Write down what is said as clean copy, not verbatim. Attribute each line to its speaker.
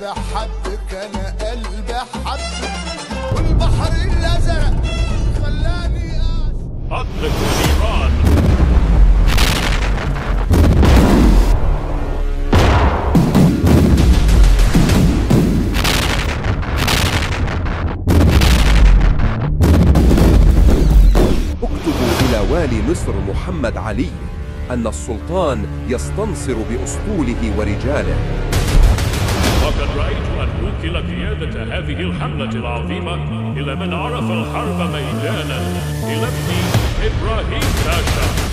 Speaker 1: بحبك انا قلبي حبك، والبحر الازرق خلاني
Speaker 2: أطلق النيران.
Speaker 3: اكتبوا إلى والي مصر محمد علي أن السلطان يستنصر بأسطوله ورجاله.
Speaker 2: وقد رأيت أن أوكل قيادة هذه الحملة العظيمة إلى من عرف الحرب ميدانا، إلى ابني إبراهيم باشا.